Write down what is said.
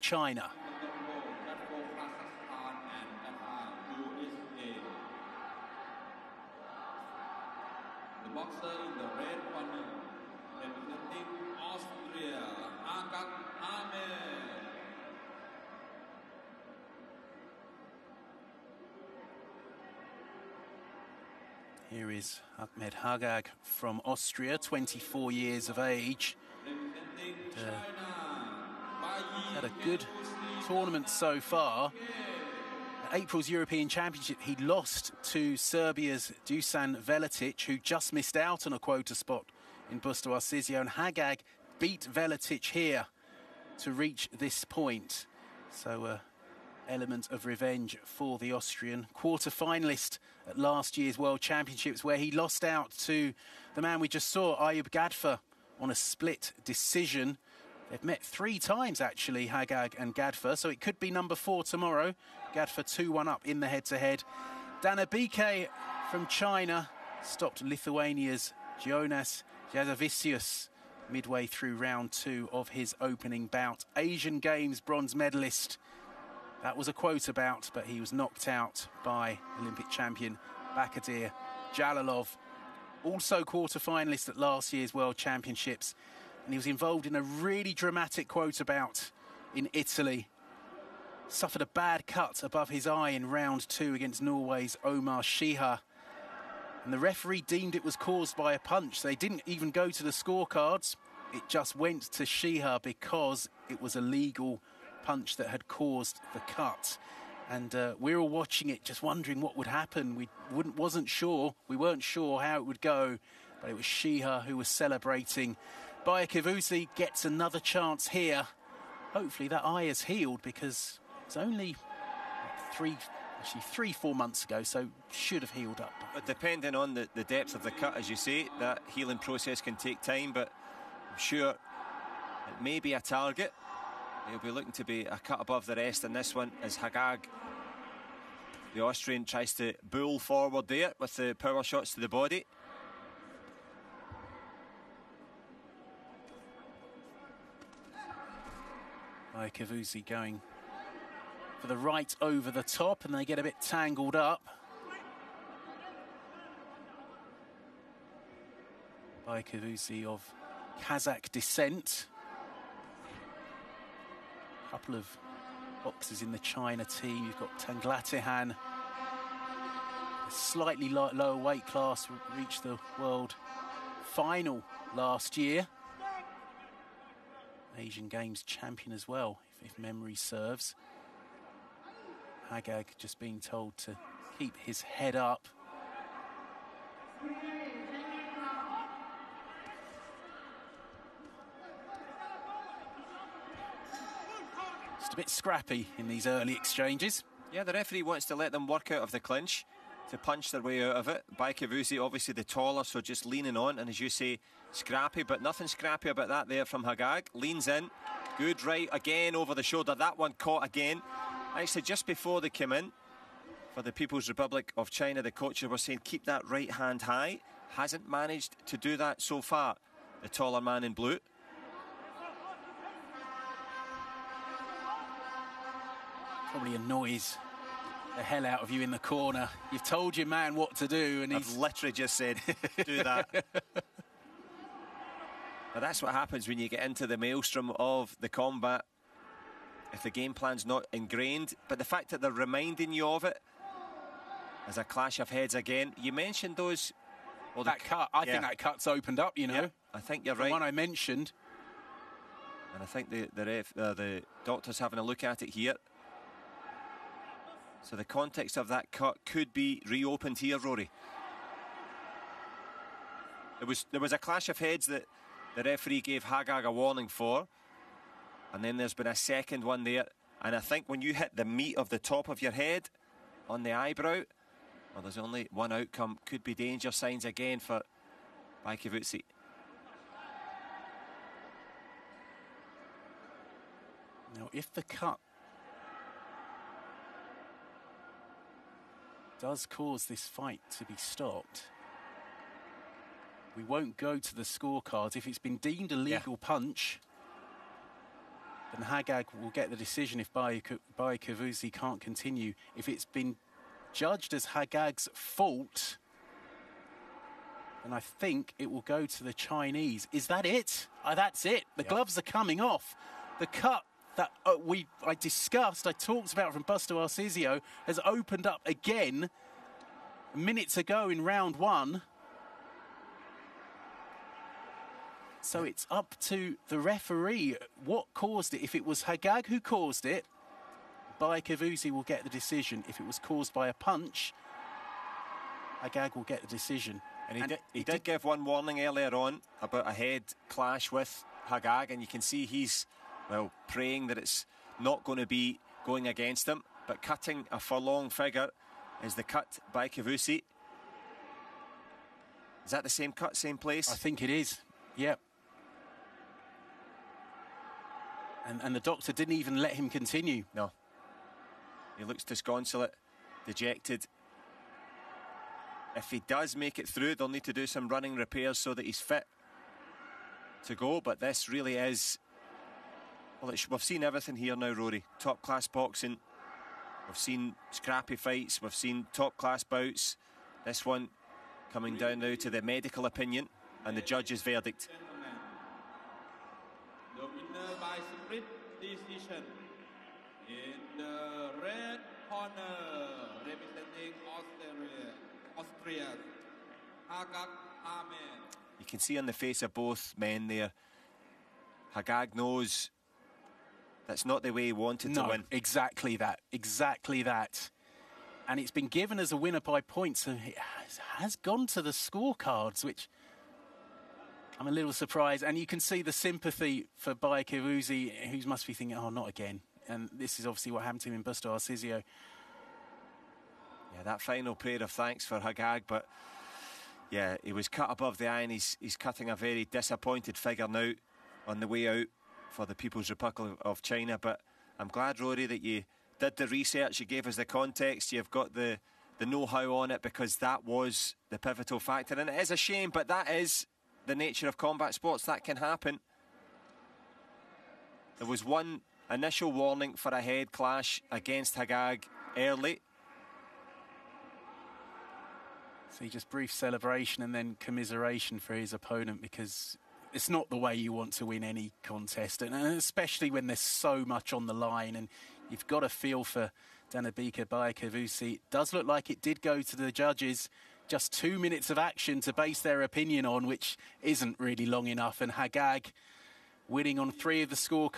China. The boxer in the red corner, representing Austria, Ahmed. Here is Ahmed Hagag from Austria, 24 years of age. Had a good tournament so far. At April's European Championship, he lost to Serbia's Dusan Veletic, who just missed out on a quota spot in Busto Arsizio, and Hagag beat Veletic here to reach this point. So, element of revenge for the Austrian. Quarter-finalist at last year's World Championships, where he lost out to the man we just saw, Ayub Gadfer, on a split decision. They've met 3 times, actually, Hagag and Gadfer, so it could be number 4 tomorrow. Gadfer 2-1 up in the head-to-head. Danabieke from China stopped Lithuania's Jonas Jazavicius midway through round 2 of his opening bout. Asian Games bronze medalist. That was a quota bout, but he was knocked out by Olympic champion Bakadir Jalalov. Also quarter-finalist at last year's World Championships. And he was involved in a really dramatic quota bout in Italy. Suffered a bad cut above his eye in round 2 against Norway's Omar Shiha. And the referee deemed it was caused by a punch. They didn't even go to the scorecards. It just went to Shiha because it was a legal punch that had caused the cut. And we were all watching it, just wondering what would happen. We weren't sure how it would go, but it was Shiha who was celebrating. Bayikewuzi gets another chance here. Hopefully that eye has healed, because it's only 3-4 months ago, so should have healed up. But depending on the depth of the cut, as you say, that healing process can take time, but I'm sure it may be a target. He'll be looking to be a cut above the rest in this one, as Hagag, the Austrian, tries to bull forward there with the power shots to the body. Bayikewuzi going for the right over the top, and they get a bit tangled up. Bayikewuzi of Kazakh descent. A couple of boxers in the China team. You've got Tanglatihan, a slightly lower weight class, reached the world final last year. Asian Games champion as well, if memory serves. Hagag just being told to keep his head up. Just a bit scrappy in these early exchanges. Yeah, the referee wants to let them work out of the clinch, to punch their way out of it. Bayikewuzi, obviously the taller, so just leaning on, and as you say, scrappy, but nothing scrappy about that there from Hagag. Leans in, good right again over the shoulder. That one caught again. Actually, just before they came in, for the People's Republic of China, the coaches were saying keep that right hand high. Hasn't managed to do that so far, the taller man in blue. Probably annoys the hell out of you in the corner. You've told your man what to do, and I've literally just said do that. But that's what happens when you get into the maelstrom of the combat, if the game plan's not ingrained. But the fact that they're reminding you of it as a clash of heads again. You mentioned those, well, that cut, I think that cut's opened up, you know. Yeah, I think you're right. The one I mentioned. And I think the doctor's having a look at it here. So the context of that cut could be reopened here, Rory. There was a clash of heads that the referee gave Hagag a warning for, and then there's been a second one there. And I think when you hit the meat of the top of your head on the eyebrow, well, there's only one outcome. Could be danger signs again for Bayikewuzi. Now, if the cut does cause this fight to be stopped, we won't go to the scorecards. If it's been deemed a legal punch, then Hagag will get the decision if Bayikewuzi can't continue. If it's been judged as Hagag's fault, then I think it will go to the Chinese. Is that it? That's it. The gloves are coming off. The cut that I discussed, I talked about from Busto Arsizio, has opened up again minutes ago in round one. So it's up to the referee what caused it. If it was Hagag who caused it, Bayikewuzi will get the decision. If it was caused by a punch, Hagag will get the decision. And he did give one warning earlier on about a head clash with Hagag, and you can see he's, well, praying that it's not going to be going against him. But cutting a furlong figure is the cut by Bayikewuzi. Is that the same cut, same place? I think it is, yep. And the doctor didn't even let him continue. No. He looks disconsolate, dejected. If he does make it through, they'll need to do some running repairs so that he's fit to go. But this really is... Well, we've seen everything here now, Rory. Top-class boxing. We've seen scrappy fights. We've seen top-class bouts. This one coming down now to the medical opinion and the judge's verdict. The winner by split decision in the red corner, representing Austria, Hagag Ahmed. You can see on the face of both men there, Hagag knows that's not the way he wanted to win. Exactly that. Exactly that. And it's been given as a winner by points, so it has gone to the scorecards, which I'm a little surprised. And you can see the sympathy for Bayikewuzi, who must be thinking, oh, not again. And this is obviously what happened to him in Busto Arsizio. Yeah, that final prayer of thanks for Hagag, but yeah, he was cut above the eye, and he's cutting a very disappointed figure now on the way out for the People's Republic of China. But I'm glad, Rory, that you did the research, you gave us the context, you've got the know-how on it, because that was the pivotal factor. And it is a shame, but that is the nature of combat sports. That can happen. There was one initial warning for a head clash against Hagag early. So just brief celebration and then commiseration for his opponent, because it's not the way you want to win any contest, and especially when there's so much on the line. And you've got to feel for Danabieke Bayikewuzi. It does look like it did go to the judges. Just 2 minutes of action to base their opinion on, which isn't really long enough. And Hagag winning on 3 of the scorecards.